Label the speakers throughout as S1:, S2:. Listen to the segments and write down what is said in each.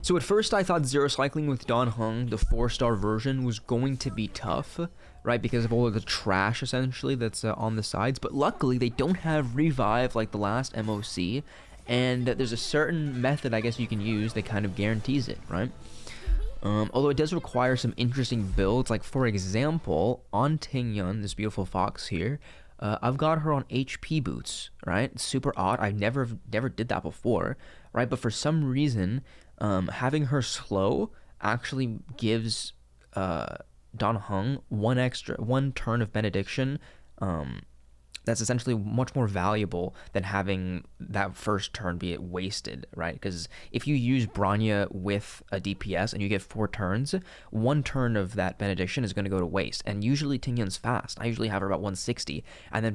S1: So at first I thought zero cycling with Don Heng, the 4-star version, was going to be tough, right? Because of all of the trash essentially that's on the sides. But luckily they don't have revive like the last MOC, and there's a certain method I guess you can use that kind of guarantees it, right? Although it does require some interesting builds, like for example, on Tingyun, this beautiful fox here, I've got her on HP boots, right? It's super odd. I never did that before, right? But for some reason, having her slow actually gives Don Heng one turn of benediction. That's essentially much more valuable than having that first turn be wasted, right? Because if you use Bronya with a DPS and you get 4 turns, 1 turn of that benediction is going to go to waste. And usually Tingyun's fast. I usually have her about 160.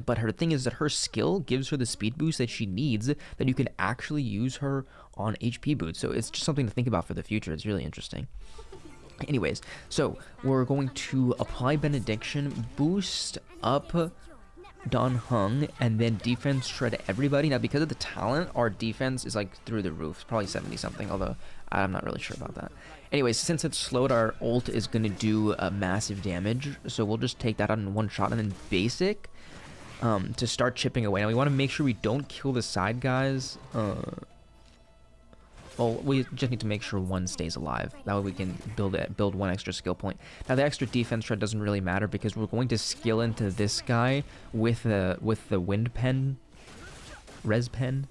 S1: But her thing is that her skill gives her the speed boost that she needs, that you can actually use her on HP boots. So it's just something to think about for the future. It's really interesting. Anyways, so we're going to apply benediction, boost up Don Heng, and then defense shred everybody. Now, because of the talent, our defense is like through the roof. It's probably 70 something, although I'm not really sure about that. Anyways, since it's slowed, our ult is going to do massive damage, so we'll just take that out in one shot, and then basic to start chipping away. Now, we want to make sure we don't kill the side guys. Well, we just need to make sure one stays alive. That way we can build 1 extra skill point. Now, the extra defense shred doesn't really matter because we're going to skill into this guy with the wind pen, res pen,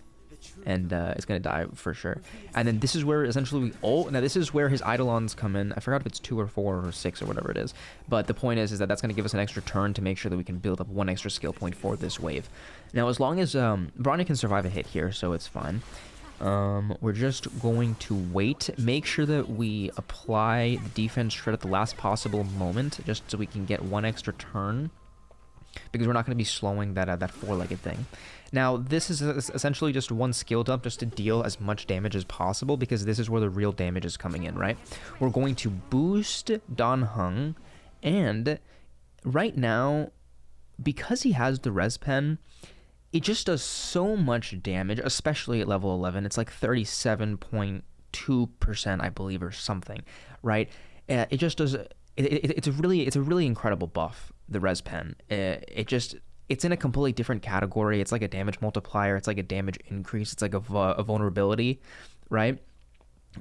S1: and it's going to die for sure. And then this is where essentially we ult. Now, this is where his eidolons come in. I forgot if it's 2 or 4 or 6 or whatever it is. But the point is that that's going to give us an extra turn to make sure that we can build up 1 extra skill point for this wave. Now, as long as Bronya can survive a hit here, so it's fine. We're just going to wait, make sure that we apply the defense shred at the last possible moment, just so we can get 1 extra turn, because we're not going to be slowing that 4-legged thing. Now, this is essentially just 1 skill dump just to deal as much damage as possible, because this is where the real damage is coming in, right? We're going to boost Don Heng, and right now, because he has the res pen, it just does so much damage, especially at level 11. It's like 37.2%, I believe, or something, right? It just does. It's a really incredible buff. The res pen. It's in a completely different category. It's like a damage multiplier. It's like a damage increase. It's like a vulnerability, right?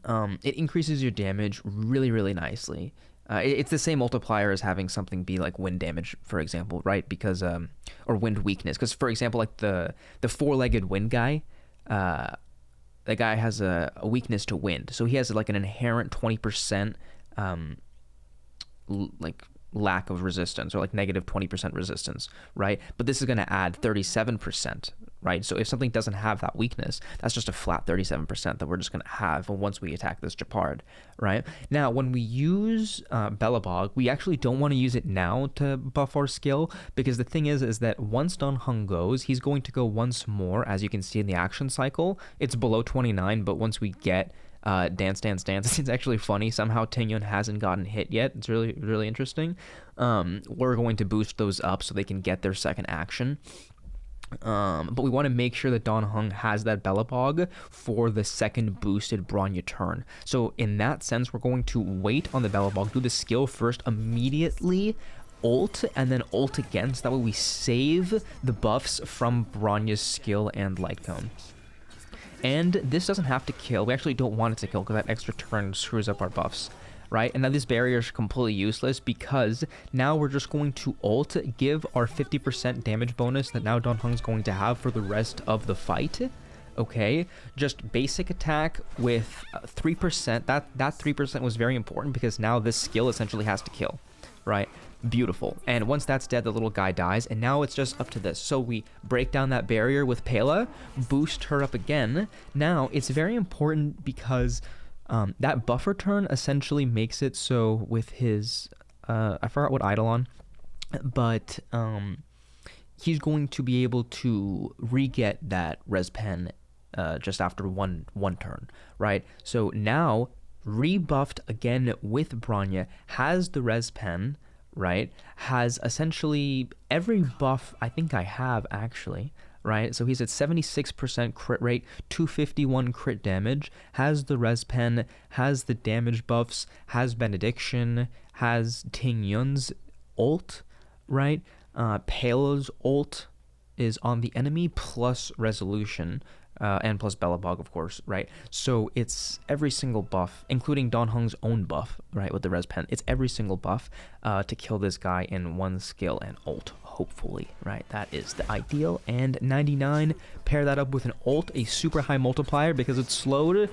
S1: It increases your damage really nicely. It's the same multiplier as having something be like wind damage, for example, right? Because or wind weakness. Because for example, like the 4-legged wind guy, the guy has a weakness to wind, so he has like an inherent 20% like lack of resistance, or like negative 20% resistance, right? But this is going to add 37%, right? So if something doesn't have that weakness, that's just a flat 37% that we're just going to have once we attack this Japard, right? Now, when we use Belobog, we actually don't want to use it now to buff our skill, because the thing is that once Don Heng goes, he's going to go once more, as you can see in the action cycle. It's below 29, but once we get dance. It's actually funny. Somehow Tingyun hasn't gotten hit yet. It's really interesting. We're going to boost those up so they can get their second action. But we want to make sure that Don Heng has that Belobog for the second boosted Bronya turn. So in that sense, we're going to wait on the Belobog, do the skill first, immediately ult, and then ult again, so that way we save the buffs from Bronya's skill and light cone. And this doesn't have to kill. We actually don't want it to kill, because that extra turn screws up our buffs, right? And now this barrier is completely useless, because now we're just going to ult, give our 50% damage bonus that now Don Heng's going to have for the rest of the fight. Okay, just basic attack with 3%. That 3% was very important, because now this skill essentially has to kill, right? Beautiful. And once that's dead, the little guy dies, and now it's just up to this. So we break down that barrier with Pela, boost her up again. Now it's very important, because that buffer turn essentially makes it so with his I forgot what eidolon, but he's going to be able to re-get that res pen just after one turn, right? So now rebuffed again with Bronya, has the res pen, right? Has essentially every buff I think I have, actually, right? So he's at 76% crit rate, 251 crit damage, has the res pen, has the damage buffs, has benediction, has Tingyun's ult, right? Pela's ult is on the enemy plus resolution, and plus Bellabog, of course, right? So it's every single buff, including Don Heng's own buff, right, with the res pen. It's every single buff to kill this guy in one skill and ult, hopefully, right? That is the ideal. And 99, pair that up with an ult, a super high multiplier because it's slowed.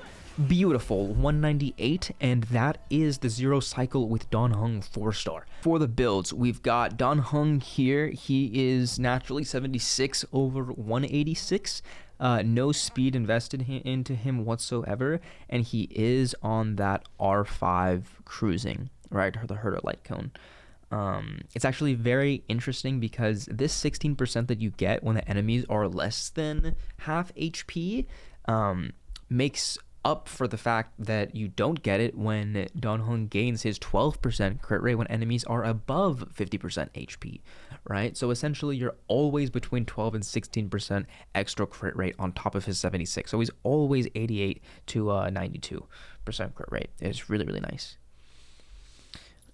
S1: Beautiful, 198, and that is the 0 cycle with Don Heng 4-star. For the builds, we've got Don Heng here. He is naturally 76 over 186. No speed invested into him whatsoever, and he is on that R5 cruising, right? The Herder Light Cone. It's actually very interesting because this 16% that you get when the enemies are less than half HP makes up for the fact that you don't get it when Don Heng gains his 12% crit rate when enemies are above 50% HP, right? So essentially you're always between 12 and 16% extra crit rate on top of his 76. So he's always 88 to 92% crit rate. It's really, really nice.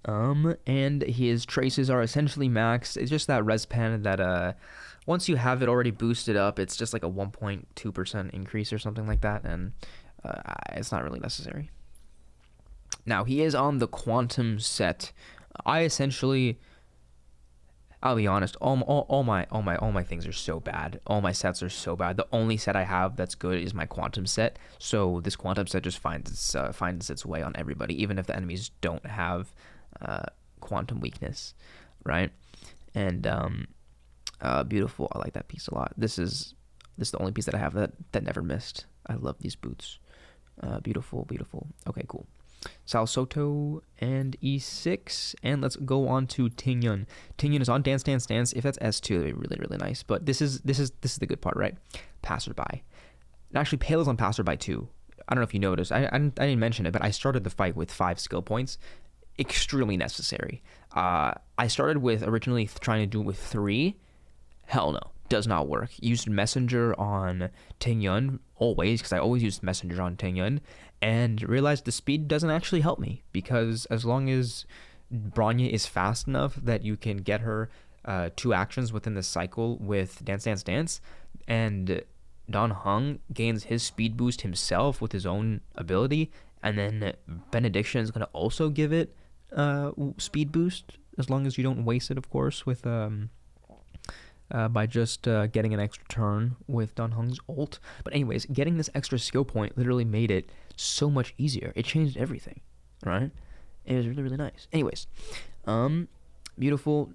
S1: And his traces are essentially maxed. It's just that res pen that once you have it already boosted up, it's just like a 1.2% increase or something like that, and it's not really necessary. Now he is on the quantum set. I essentially, I'll be honest, all my things are so bad. All my sets are so bad. The only set I have that's good is my quantum set. So this quantum set just finds its way on everybody, even if the enemies don't have quantum weakness, right? And beautiful. I like that piece a lot. This is the only piece that I have that never missed. I love these boots. Beautiful. Okay, cool. Sal Soto and E6, and let's go on to Tingyun. Tingyun is on Dance. If that's S2, that'd be really, really nice. But this is the good part, right? Passerby. Actually, Pale's on Passerby too. I don't know if you noticed. I didn't mention it, but I started the fight with 5 skill points. Extremely necessary. I started with originally trying to do it with 3. Hell no. Does not work. Used Messenger on Tingyun always, because I always used Messenger on Tingyun, and realized the speed doesn't actually help me, because as long as Bronya is fast enough that you can get her 2 actions within the cycle with Dance, and Don Heng gains his speed boost himself with his own ability, and then Benediction is going to also give it speed boost, as long as you don't waste it, of course, with by just getting an extra turn with Don Heng's ult. But anyways, getting this extra skill point literally made it so much easier. It changed everything, right? It was really, really nice. Anyways, beautiful.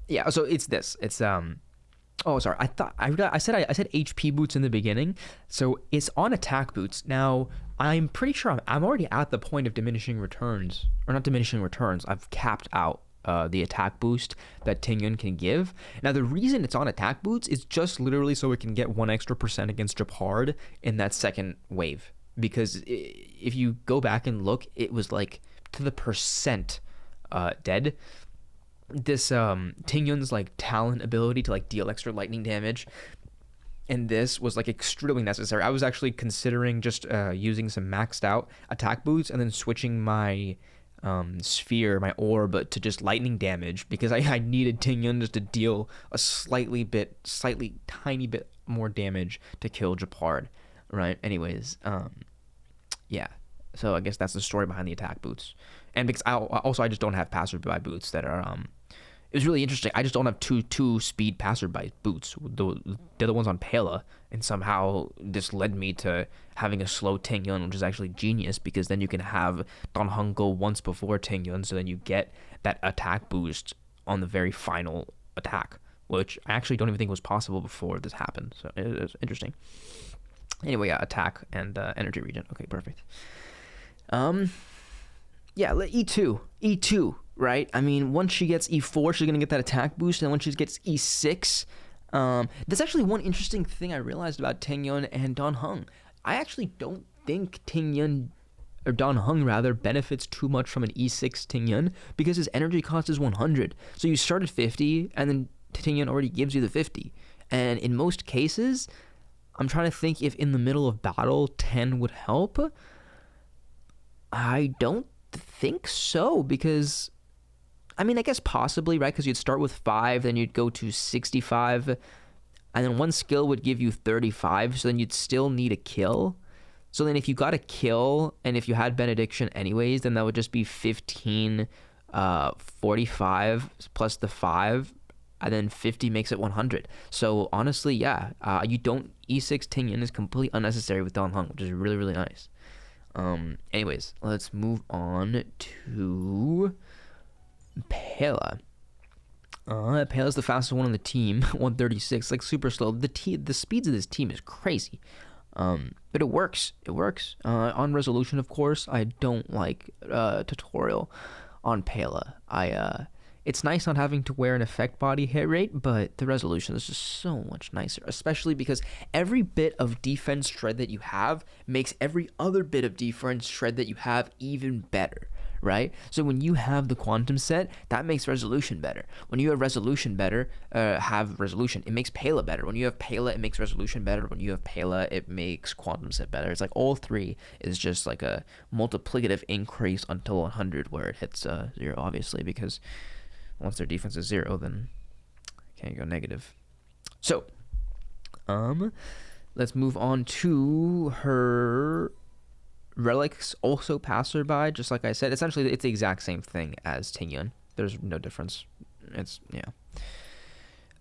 S1: Yeah, so it's this. It's oh, sorry. I said HP boots in the beginning. So it's on attack boots. Now, I'm pretty sure I'm already at the point of diminishing returns, or not diminishing returns. I've capped out the attack boost that Tingyun can give. Now, the reason it's on attack boots is just literally so it can get 1 extra % against Japard in that second wave. Because if you go back and look, it was like to the percent dead. This Tingyun's like talent ability to like deal extra lightning damage, and this was like extremely necessary. I was actually considering just using some maxed out attack boots and then switching my sphere, my orb, to just lightning damage, because I needed Tingyun just to deal a slightly tiny bit more damage to kill Japard, right? Anyways, yeah. So I guess that's the story behind the attack boots. And because I just don't have passerby boots that are it was really interesting. I just don't have two speed passerby boots. The other ones on Pela, and somehow this led me to having a slow Tingyun, which is actually genius, because then you can have Don Heng go once before Tingyun, so then you get that attack boost on the very final attack, which I actually don't even think was possible before this happened. So it is interesting. Anyway, yeah, attack and energy regen. Okay, perfect. Yeah, E2, right? I mean, once she gets E4, she's going to get that attack boost, and when she gets E6, there's actually one interesting thing I realized about Tingyun and Don Heng. I actually don't think Tingyun, or Don Heng rather, benefits too much from an E6 Tingyun, because his energy cost is 100. So you start at 50, and then Tingyun already gives you the 50. And in most cases, I'm trying to think if in the middle of battle 10 would help. I don't think so, because I mean, I guess possibly, right? Because you'd start with 5, then you'd go to 65, and then one skill would give you 35, so then you'd still need a kill. So then if you got a kill, and if you had benediction anyways, then that would just be 15, 45 plus the 5, and then 50 makes it 100. So honestly, yeah, you don't, E6 tingyun is completely unnecessary with Dan Heng, which is really, really nice. Anyways, let's move on to Pela. Pela's the fastest one on the team, 136, like super slow. The speeds of this team is crazy. But it works. It works. On resolution, of course, I don't like tutorial on Pela. It's nice not having to wear an effect body hit rate, but the resolution is just so much nicer, especially because every bit of defense shred that you have makes every other bit of defense shred that you have even better, right? So when you have the quantum set, that makes resolution better. When you have resolution better, it makes Pela better. When you have Pela, it makes resolution better. When you have Pela, it makes quantum set better. It's like all three is just like a multiplicative increase until 100, where it hits 0, obviously, because once their defense is 0, then can't go negative. So, let's move on to her relics. Also passerby, just like I said. Essentially, it's the exact same thing as tingyun. There's no difference. It's, yeah.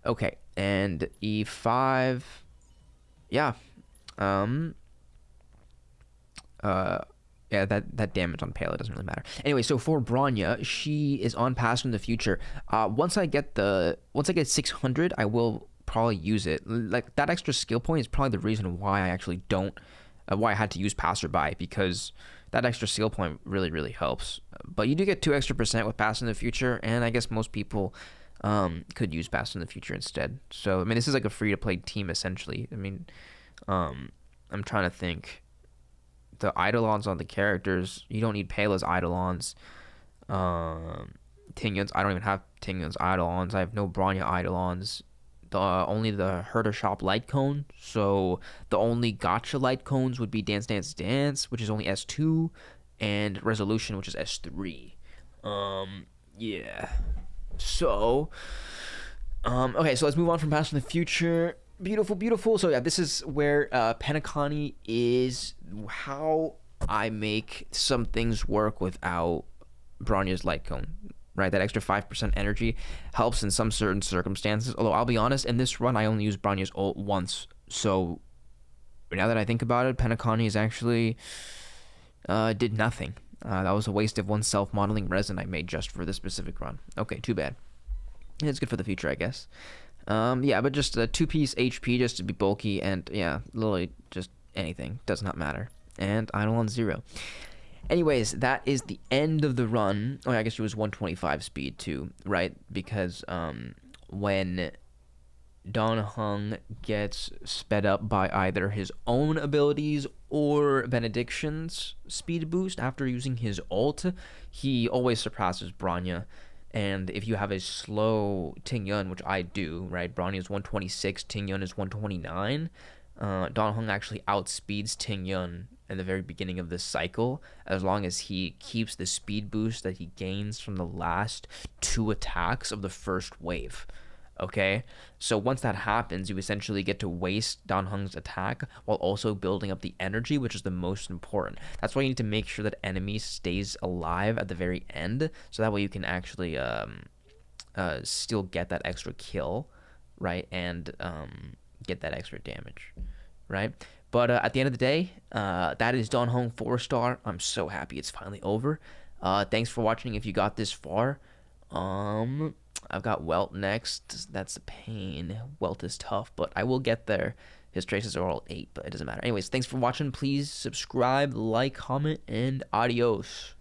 S1: Okay, and E5. Yeah. Yeah, that damage on Pela doesn't really matter. Anyway, so for Bronya, she is on Pastor in the future. Once I get 600, I will probably use it. Like, that extra skill point is probably the reason why I actually don't, why I had to use Passerby, because that extra skill point really, really helps. But you do get 2 extra % with Pastor in the future, and I guess most people could use Pastor in the future instead. So, I mean, this is like a free-to-play team, essentially. I mean, I'm trying to think. The eidolons on the characters, you don't need Pela's eidolons. Tingyun's, I don't even have Tingyun's eidolons. I have no Bronya eidolons. Only the Herder Shop light cone. So the only gotcha light cones would be Dance Dance Dance, which is only S2, and Resolution, which is S3. Yeah. So, okay, so let's move on from Past in the Future. Beautiful, beautiful. So yeah, this is where Penacony is how I make some things work without Bronya's light cone, right? That extra 5% energy helps in some certain circumstances. Although I'll be honest, in this run I only used Bronya's ult once. So now that I think about it, Penacony is actually did nothing. That was a waste of one self-modeling resin I made just for this specific run. Okay, too bad. It's good for the future, I guess. Yeah, but just a 2-piece HP just to be bulky, and yeah, literally just anything. Does not matter. And Eidolon 0. Anyways, that is the end of the run. Oh, I guess it was 125 speed too, right? Because when Dan Heng gets sped up by either his own abilities or Benediction's speed boost after using his ult, he always surpasses Bronya. And if you have a slow Tingyun, which I do, right? Bronya is 126, Tingyun is 129. Dan Heng actually outspeeds Tingyun in the very beginning of this cycle, as long as he keeps the speed boost that he gains from the last 2 attacks of the first wave. Okay, so once that happens, you essentially get to waste Dan Heng's attack while also building up the energy, which is the most important. That's why you need to make sure that enemy stays alive at the very end, so that way you can actually still get that extra kill, right, and get that extra damage, right? But at the end of the day, that is Dan Heng 4-star. I'm so happy it's finally over. Thanks for watching if you got this far. I've got Welt next. That's a pain. Welt is tough, but I will get there. His traces are all 8, but it doesn't matter. Anyways, thanks for watching. Please subscribe, like, comment, and adios.